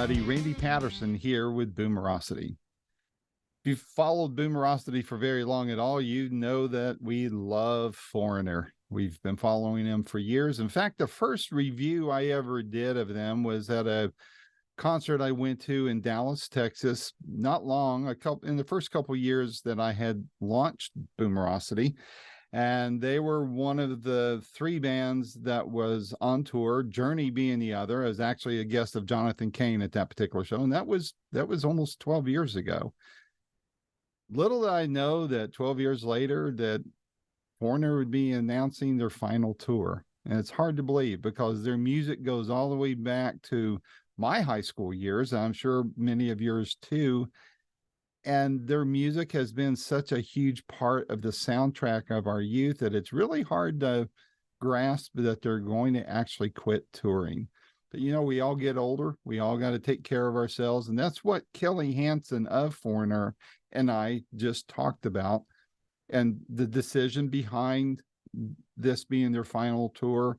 everybody. Randy Patterson here with Boomerocity. If you've followed Boomerocity for very long at all, you know that we love Foreigner. We've been following them for years. In fact, the first review I ever did of them was at a concert I went to in Dallas, Texas, not long, in the first couple of years that I had launched Boomerocity. And they were one of the three bands that was on tour, Journey being the other. I was actually a guest of Jonathan Cain at that particular show, and that was almost 12 years ago. Little did I know that 12 years later that Foreigner would be announcing their final tour. And it's hard to believe because their music goes all the way back to my high school years. I'm sure many of yours too. And their music has been such a huge part of the soundtrack of our youth that it's really hard to grasp that they're going to actually quit touring. But, you know, we all get older. We all got to take care of ourselves. And that's what Kelly Hansen of Foreigner and I just talked about. And the decision behind this being their final tour,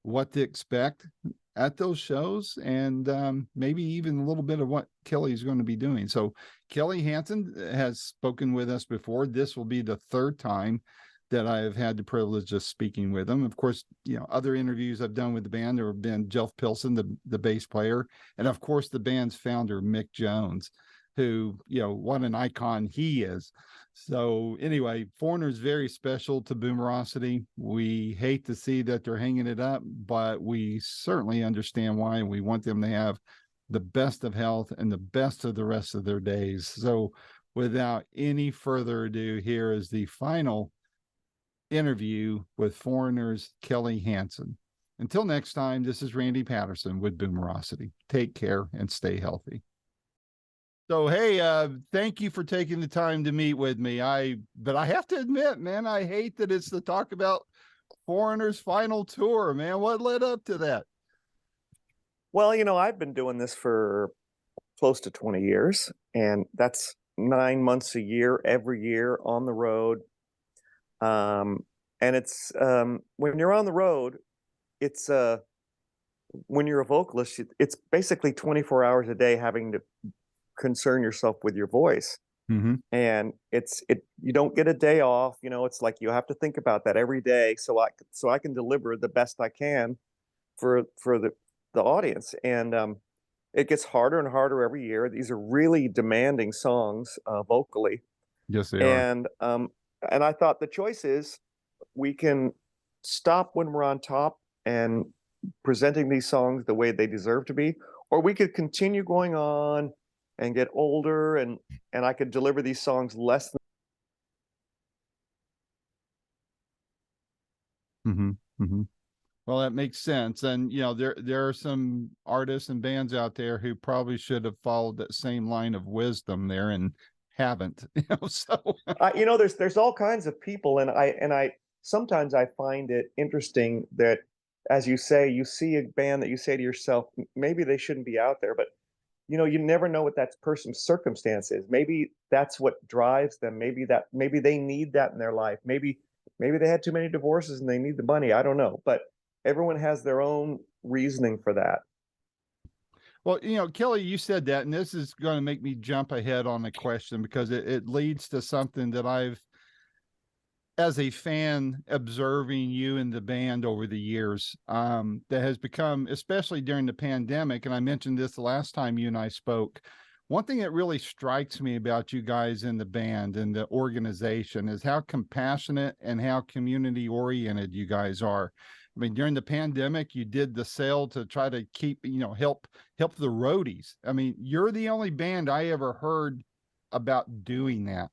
what to expect at those shows, and maybe even a little bit of what Kelly's going to be doing. So Kelly Hansen has spoken with us before. This will be the third time that I have had the privilege of speaking with him. Of course, you know, other interviews I've done with the band, there have been Jeff Pilson, the bass player, and of course the band's founder, Mick Jones, who, you know, what an icon he is. So anyway, Foreigner is very special to Boomerocity. We hate to see that they're hanging it up, but we certainly understand why. We want them to have the best of health and the best of the rest of their days. So without any further ado, here is the final interview with Foreigner's Kelly Hansen. Until next time, this is Randy Patterson with Boomerocity. Take care and stay healthy. So, hey, thank you for taking the time to meet with me. But I have to admit, man, I hate that it's to talk about Foreigner's final tour, man. What led up to that? Well, you know, I've been doing this for close to 20 years, and that's 9 months a year, every year on the road. And it's when you're on the road, it's when you're a vocalist, it's basically 24 hours a day having to concern yourself with your voice. Mm-hmm. And you don't get a day off. You know, it's like you have to think about that every day so I can deliver the best I can for the audience. And it gets harder and harder every year. These are really demanding songs vocally. Yes, they are. And I thought the choice is we can stop when we're on top and presenting these songs the way they deserve to be, or we could continue going on and get older, and I could deliver these songs less than. Mm-hmm. Mm-hmm. Well, that makes sense. And, you know, there are some artists and bands out there who probably should have followed that same line of wisdom there and haven't, you know, so. You know, there's all kinds of people, and I sometimes I find it interesting that, as you say, you see a band that you say to yourself, maybe they shouldn't be out there, but you know, you never know what that person's circumstance is. Maybe that's what drives them. Maybe they need that in their life. Maybe they had too many divorces and they need the money. I don't know, but everyone has their own reasoning for that. Well, you know, Kelly, you said that, and this is going to make me jump ahead on the question because it leads to something that I've, as a fan, observing you and the band over the years, that has become, especially during the pandemic, and I mentioned this the last time you and I spoke, one thing that really strikes me about you guys in the band and the organization is how compassionate and how community oriented you guys are. I mean, during the pandemic, you did the sale to try to keep, you know, help the roadies. I mean, you're the only band I ever heard about doing that.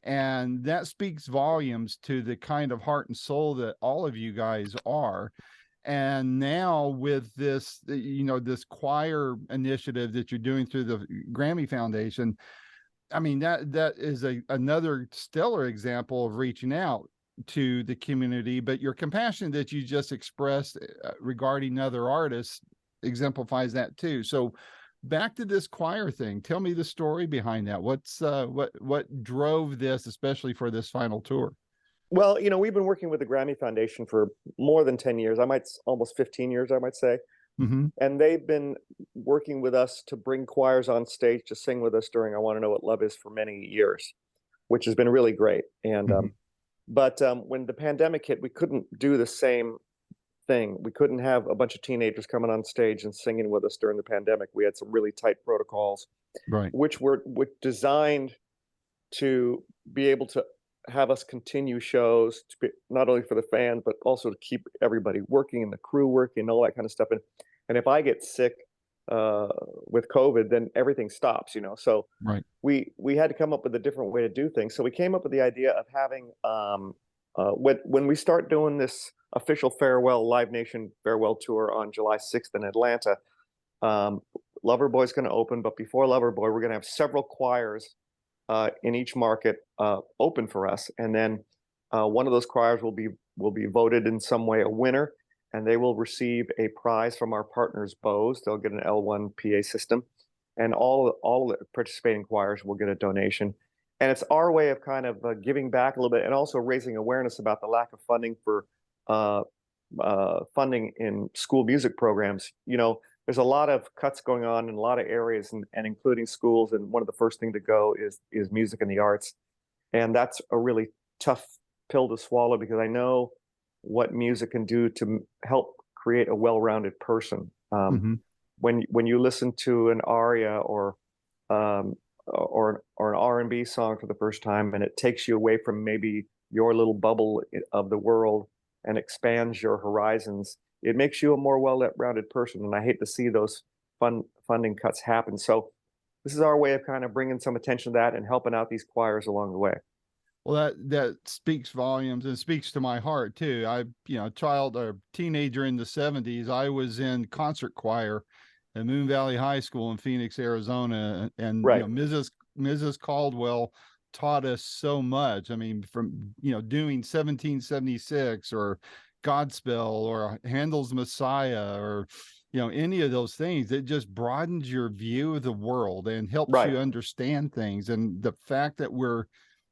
And that speaks volumes to the kind of heart and soul that all of you guys are. And now with this, you know, this choir initiative that you're doing through the Grammy Foundation, I mean, that is another stellar example of reaching out to the community, but your compassion that you just expressed regarding other artists exemplifies that too. So back to this choir thing. Tell me the story behind that. What drove this, especially for this final tour? Well, you know, we've been working with the Grammy Foundation for more than 10 years. Almost 15 years, I might say. Hmm. and they've been working with us to bring choirs on stage to sing with us during "I Want to Know What Love Is" for many years, which has been really great. And Hmm. but when the pandemic hit, we couldn't do the same thing. We couldn't have a bunch of teenagers coming on stage and singing with us during the pandemic. We had some really tight protocols, Right. which designed to be able to have us continue shows to be, not only for the fans but also to keep everybody working and the crew working and all that kind of stuff. And if I get sick uh, with COVID, then everything stops. So Right. we had to come up with a different way to do things. So we came up with the idea of having when we start doing this official farewell Live Nation farewell tour on July 6th in Atlanta. Um, Loverboy's going to open, but before Loverboy, we're going to have several choirs in each market open for us, and then one of those choirs will be voted in some way a winner, and they will receive a prize from our partners Bose. They'll get an L1 PA system, and all the participating choirs will get a donation. And it's our way of kind of giving back a little bit, and also raising awareness about the lack of funding for uh, funding in school music programs. There's a lot of cuts going on in a lot of areas, and including schools. And one of the first thing to go is music and the arts, and that's a really tough pill to swallow because I know what music can do to help create a well-rounded person. Hmm. When you listen to an aria um, or an R&B song for the first time, and it takes you away from maybe your little bubble of the world and expands your horizons, it makes you a more well-rounded person. And I hate to see those funding cuts happen. So this is our way of kind of bringing some attention to that and helping out these choirs along the way. Well, that speaks volumes and speaks to my heart too. Child or teenager in the 70s, I was in concert choir at Moon Valley High School in Phoenix, Arizona, and Right. Mrs. Caldwell taught us so much. I mean, from doing 1776 or Godspell or Handel's Messiah or any of those things. It just broadens your view of the world and helps Right. you understand things. And the fact that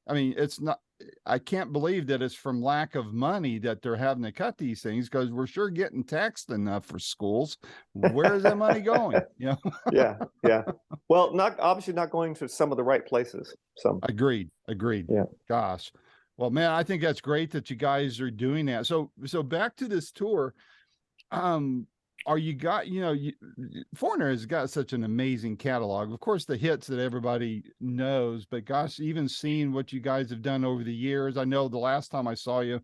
it's not, I can't believe that it's from lack of money that they're having to cut these things, because we're sure getting taxed enough for schools. Where is that money going? Yeah. Yeah. Well, not obviously not going to some of the right places. So Agreed. yeah. Gosh. Well, man, I think that's great that you guys are doing that. So back to this tour. Are you got, Foreigner has got such an amazing catalog. Of course, the hits that everybody knows, but gosh, even seeing what you guys have done over the years. I know the last time I saw you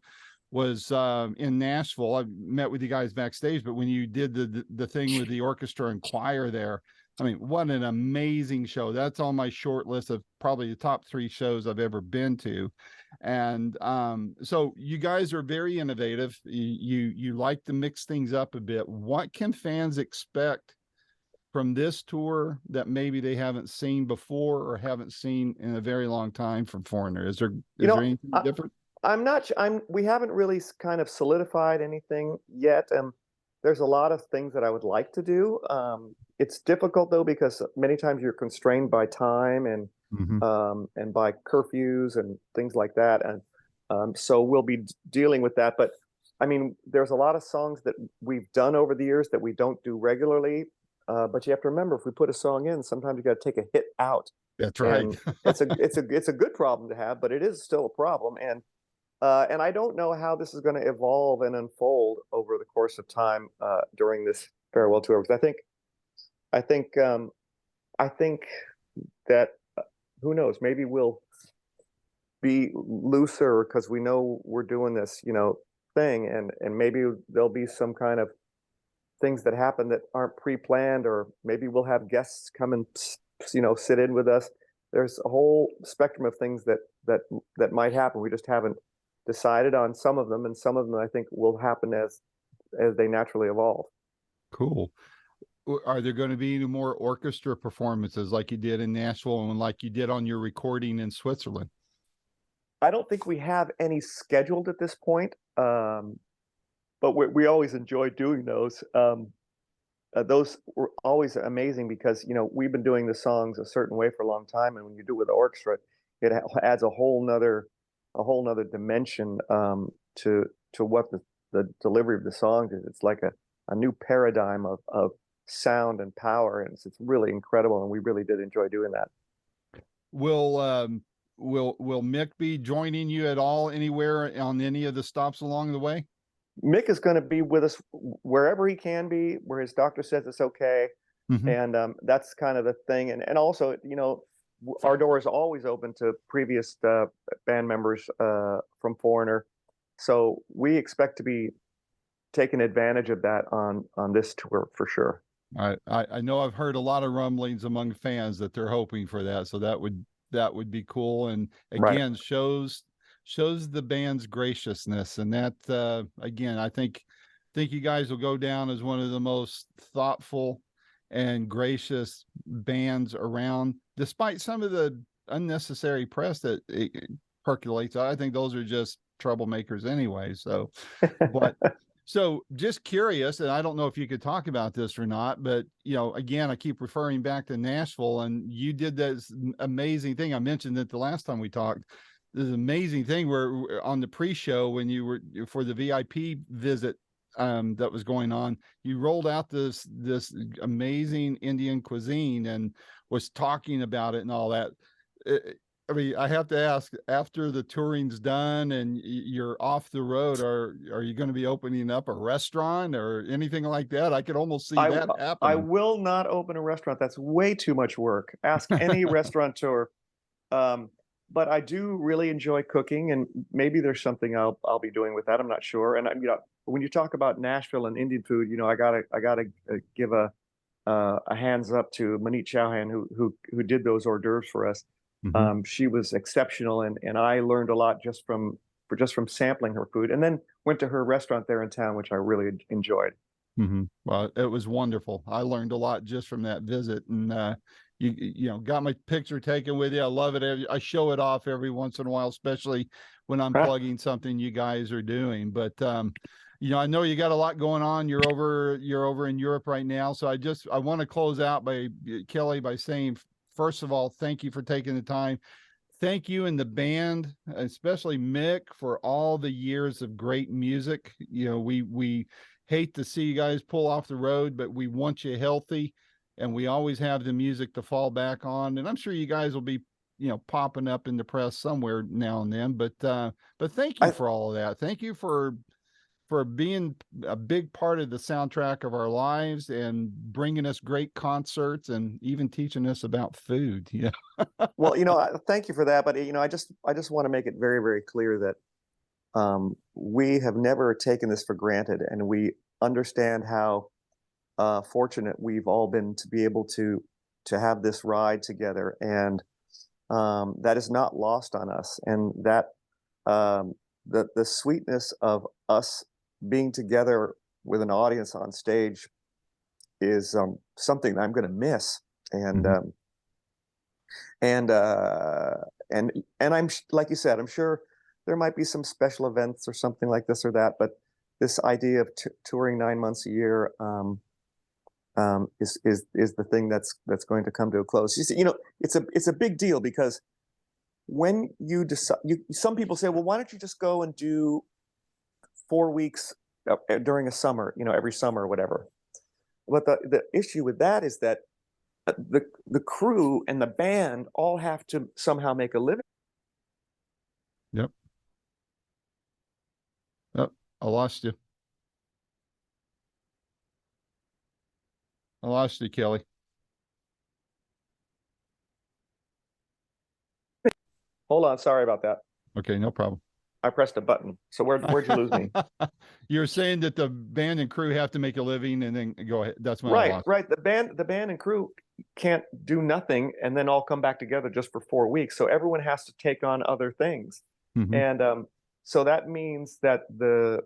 was in Nashville. I met with you guys backstage, but when you did the thing with the orchestra and choir there, I mean, what an amazing show. That's on my short list of probably the top 3 shows I've ever been to. And so you guys are very innovative. You like to mix things up a bit. What can fans expect from this tour that maybe they haven't seen before or haven't seen in a very long time from Foreigner? Is there anything different? I'm not. We haven't really kind of solidified anything yet. There's a lot of things that I would like to do. It's difficult though because many times you're constrained by time Mm-hmm. and by curfews and things like that. And so we'll be dealing with that. But I mean, there's a lot of songs that we've done over the years that we don't do regularly. But you have to remember, if we put a song in, sometimes you got to take a hit out. That's right. And it's a good problem to have, but it is still a problem. And I don't know how this is going to evolve and unfold over the course of time during this farewell tour. Because I think that who knows? Maybe we'll be looser because we know we're doing this, thing, and maybe there'll be some kind of things that happen that aren't pre-planned, or maybe we'll have guests come and sit in with us. There's a whole spectrum of things that might happen. We just haven't decided on some of them, and some of them I think will happen as they naturally evolve. Cool. Are there going to be any more orchestra performances like you did in Nashville and like you did on your recording in Switzerland? I don't think we have any scheduled at this point, but we always enjoy doing those. Those were always amazing because we've been doing the songs a certain way for a long time, and when you do it with the orchestra, it adds a whole nother dimension to what the delivery of the songs is. It's like a new paradigm of sound and power, and it's really incredible, and we really did enjoy doing that. Will Mick be joining you at all anywhere on any of the stops along the way? Mick is going to be with us wherever he can be, where his doctor says it's okay. And that's kind of the thing. And also, you know, our door is always open to previous band members from Foreigner. So we expect to be taking advantage of that on this tour for sure. I know I've heard a lot of rumblings among fans that they're hoping for that. So that would be cool. And again, shows the band's graciousness. And that again, I think you guys will go down as one of the most thoughtful and gracious bands around, despite some of the unnecessary press that it percolates. I think those are just troublemakers anyway. So, but so just curious, and I don't know if you could talk about this or not, but you know, again, I keep referring back to Nashville, and you did this amazing thing. I mentioned it the last time we talked. This amazing thing where on the pre-show, when you were for the VIP visit that was going on, you rolled out this amazing Indian cuisine and was talking about it and all that. I mean, I have to ask, after the touring's done and you're off the road, are you going to be opening up a restaurant or anything like that? I could almost see that happening. I will not open a restaurant. That's way too much work. Ask any restaurateur. But I do really enjoy cooking, and maybe there's something I'll be doing with that. I'm not sure. And you know, when you talk about Nashville and Indian food, you know, I gotta give a hands up to Manit Chauhan, who did those hors d'oeuvres for us. She was exceptional, and I learned a lot just from sampling her food, and then went to her restaurant there in town, which I really enjoyed. Well, it was wonderful. I learned a lot just from that visit, and you know, got my picture taken with you. I love it. I show it off every once in a while, especially when I'm plugging something you guys are doing. But you know, I know you got a lot going on. You're over in Europe right now, so I want to close out by Kelly by saying, first of all, thank you for taking the time. Thank you and the band, especially Mick, for all the years of great music. You know, we hate to see you guys pull off the road, but we want you healthy, and we always have the music to fall back on. And I'm sure you guys will be, you know, popping up in the press somewhere now and then. But thank you for all of that. Thank you for being a big part of the soundtrack of our lives and bringing us great concerts and even teaching us about food. Yeah. Well, you know, thank you for that. But you know, I just want to make it very, very clear that we have never taken this for granted, and we understand how fortunate we've all been to be able to have this ride together, and that is not lost on us. And that the sweetness of us being together with an audience on stage is something that I'm going to miss. And and I'm, like you said, I'm sure there might be some special events or something like this or that, but this idea of touring 9 months a year is the thing that's going to come to a close. You know, it's a big deal, because when you decide, some people say, well, why don't you just go and do 4 weeks during a summer, you know, every summer or whatever. But the issue with that is that the crew and the band all have to somehow make a living. Yep. I lost you. Kelly. Hold on, sorry about that. Okay, no problem. I pressed a button. So where'd you lose me? You're saying that the band and crew have to make a living, and then go ahead. That's my loss. Right. The band and crew can't do nothing and then all come back together just for 4 weeks. So everyone has to take on other things. And so that means that the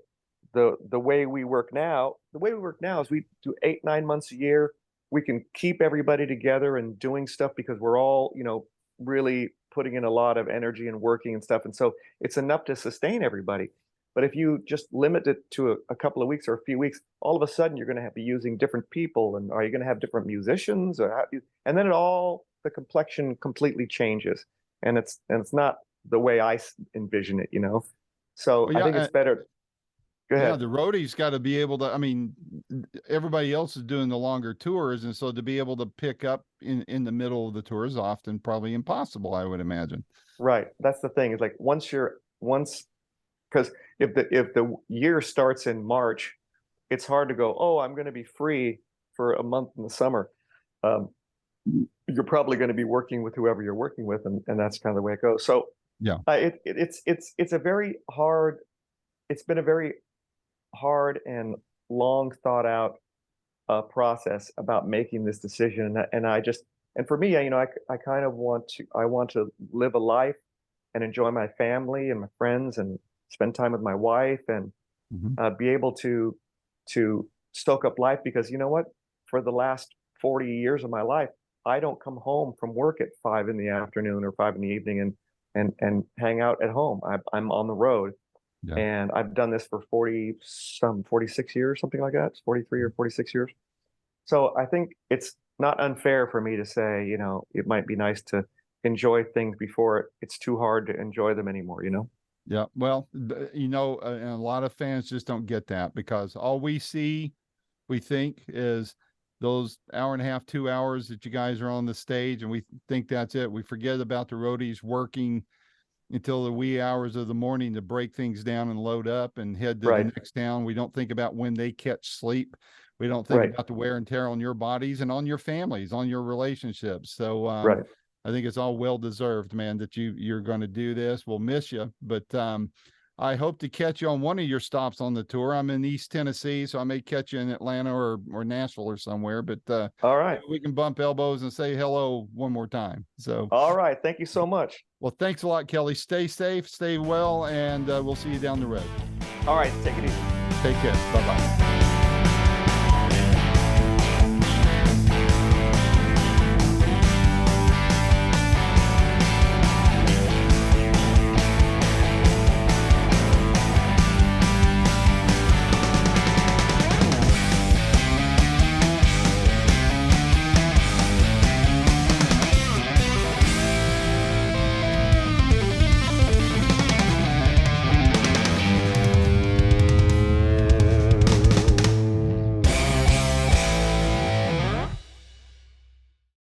way we work now is we do 8-9 months a year. We can keep everybody together and doing stuff because we're all, you know, really putting in a lot of energy and working and stuff. And so it's enough to sustain everybody. But if you just limit it to a couple of weeks or a few weeks, all of a sudden you're going to be using different people, and are you going to have different musicians, and then the complexion completely changes, and it's not the way I envision it, you know. So I think it's better. Go Yeah, ahead. the roadie's got to be able to. I mean, everybody else is doing the longer tours, and so to be able to pick up in the middle of the tour is often probably impossible, I would imagine. Right. That's the thing. Is like once because if the year starts in March, it's hard to go, oh, I'm going to be free for a month in the summer. Um, you're probably going to be working with whoever you're working with, and that's kind of the way it goes. So Yeah, it's a very hard. It's been a very hard and long thought out process about making this decision, and for me, I kind of want to live a life and enjoy my family and my friends and spend time with my wife and hmm be able to stoke up life because you know what? For the last 40 years of my life, I don't come home from work at 5 in the afternoon or 5 in the evening and hang out at home. I'm on the road, yeah. and I've done this for 46 years, something like that. It's 43 or 46 years. So I think it's not unfair for me to say, it might be nice to enjoy things before it's too hard to enjoy them anymore, you know? Yeah, well, and a lot of fans just don't get that because all we see, we think, is those hour and a half, 2 hours that you guys are on the stage, and we think that's it. We forget about the roadies working until the wee hours of the morning to break things down and load up and head to the Right, next town. We don't think about when they catch sleep. We don't think right, about the wear and tear on your bodies and on your families, on your relationships. So right. I think it's all well deserved, man, that you're going to do this. We'll miss you, but I hope to catch you on one of your stops on the tour. I'm in East Tennessee, so I may catch you in Atlanta or Nashville or somewhere. But All maybe right. we can bump elbows and say hello one more time. So, All right. Thank you so much. well, thanks a lot, Kelly. Stay safe, stay well, and we'll see you down the road. All right. Take it easy. Take care. Bye bye.